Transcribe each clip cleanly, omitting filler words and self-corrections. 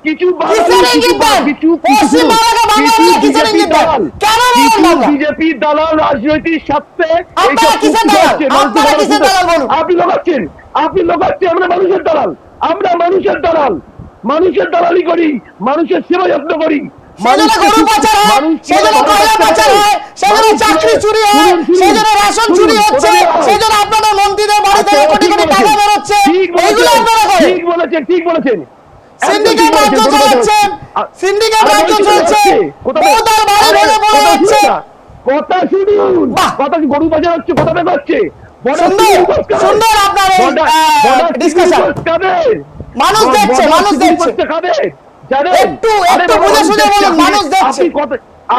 কিছু বিজেপি দালাল রাজনৈতিক স্বার্থে আপনি লোকাচ্ছেন আমরা মানুষের দালাল, আমরা মানুষের দালাল, মানুষের দালালি করি, মানুষের সেবা যত্ন করি। ঠিক বলেছেন। কথা শুনুন, কথা গরু বাজার হচ্ছে, কথা দেখা হচ্ছে।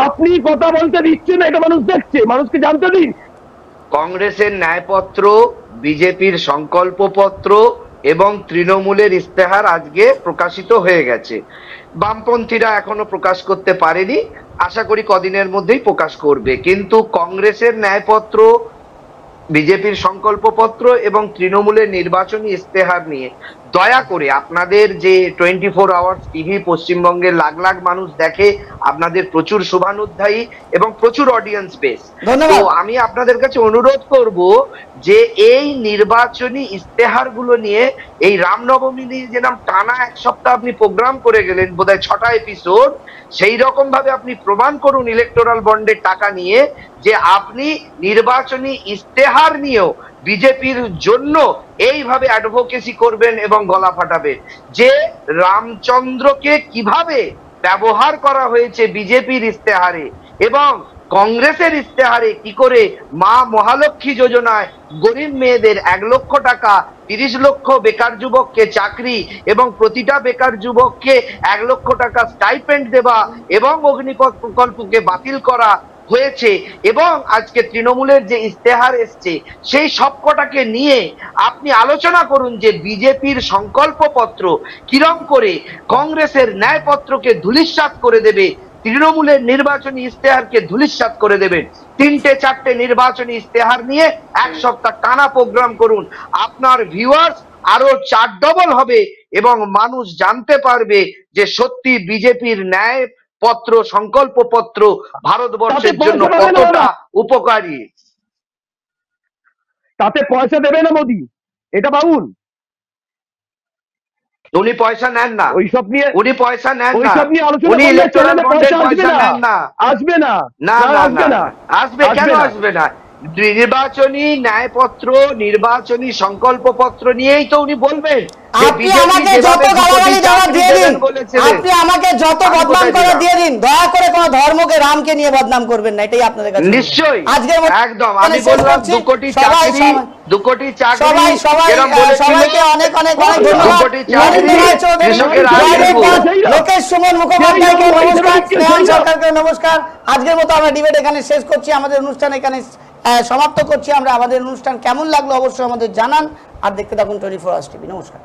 আপনি কথা বলতে দিচ্ছেন না, এটা মানুষ দেখছে, মানুষকে জানতে দিন। কংগ্রেসের ন্যায়পত্র, বিজেপির সংকল্পপত্র এবং তৃণমূলের ইস্তেহার আজকে প্রকাশিত হয়ে গেছে। বামপন্থীরা এখনো প্রকাশ করতে পারেনি, আশা করি কদিনের মধ্যেই প্রকাশ করবে। কিন্তু কংগ্রেসের ন্যায়পত্র, বিজেপির সংকল্পপত্র এবং তৃণমূলের নির্বাচনী ইস্তেহার নিয়ে দয়া করে আপনাদের যে 24 আওয়ার্স টিভি পশ্চিমবঙ্গের লাখ লাখ মানুষ দেখে, আপনাদের প্রচুর শুভানুধ্যায়ী এবং প্রচুর অডিয়েন্স বেস, তো আমি আপনাদের কাছে অনুরোধ করব যে এই নির্বাচনী ইস্তেহার গুলো নিয়ে এই রামনবমী নিয়ে যেরকম টানা এক সপ্তাহ আপনি প্রোগ্রাম করে গেলেন, বোধহয় 6টা এপিসোড, সেই রকম ভাবে আপনি প্রমাণ করুন ইলেকটোরাল বন্ডের টাকা নিয়ে যে আপনি নির্বাচনী ইস্তেহার নিয়েও বিজেপির জন্য এইভাবে অ্যাডভোকেসি করবেন এবং গলা ফাটাবেন যে রামচন্দ্রকে কিভাবে ব্যবহার করা হয়েছে বিজেপির ইস্তেহারে এবং কংগ্রেসের ইস্তেহারে কি করে মা মহালক্ষ্মী যোজনায় গরিব মেয়েদের 1 লক্ষ টাকা, 30 লক্ষ বেকার যুবককে চাকরি এবং প্রতিটা বেকার যুবককে 1 লক্ষ টাকা স্টাইপেন্ড দেওয়া এবং অগ্নিপথ প্রকল্পকে বাতিল করা হয়েছে এবং আজকে তৃণমূলের যে ইস্তেহার এসছে সেই সবকটাকে নিয়ে আপনি আলোচনা করুন যে বিজেপির সংকল্পপত্র কিরম করে কংগ্রেসের ন্যায়পত্রকে ধূলিসাৎ করে দেবে, তৃণমূলের নির্বাচনী ইস্তেহারকে ধূলিসাৎ করে দেবেন। 3টে 4টে নির্বাচনী ইস্তেহার নিয়ে এক সপ্তাহ টানা প্রোগ্রাম করুন, আপনার ভিউয়ার্স আরো 4 ডবল হবে এবং মানুষ জানতে পারবে যে সত্যি বিজেপির ন্যায় পত্র, সংকল্পপত্র ভারতবর্ষের জন্য কতটা উপকারী। তাতে পয়সা দেবে না মোদি, এটা বাউল। উনি পয়সা নেন না, ওইসব নিয়ে উনি পয়সা নেন না, ওইসব নিয়ে আলোচনা উনি ইলেকটোরাল বন্ডের পয়সা নেন না। আসবে না, না না না, আসবে কেন আসবে না? নির্বাচনী ন্যায়পত্র, নির্বাচনী সংকল্পপত্র নিয়েই তো উনি বলবেন। আপনি আমাকে যত গালাগালি দেওয়া দিয়ে দিন, আপনি আমাকে যত বদনাম করে দিয়ে দিন, দয়া করে কোনো ধর্মকে, রামকে নিয়ে বদনাম করবেন না, এটাই আপনাদের কাছে নিশ্চয়ই। আজকের একদম আমি বললাম 2 কোটি চাকরি, 2 কোটি চাকরি, সবাইকে অনেক অনেক ধন্যবাদ। লোকেশ সুমন মুখোপাধ্যায়কে নমস্কার, স্নেহান সরকারকে নমস্কার। আজকের মতো আমরা ডিবেট এখানে শেষ করছি, আমাদের অনুষ্ঠান এখানে সমাপ্ত করছি। আমরা আমাদের অনুষ্ঠান কেমন লাগলো অবশ্যই আমাদের জানান, আর দেখতে থাকুন 24 আওয়ার্স টিভি। নমস্কার।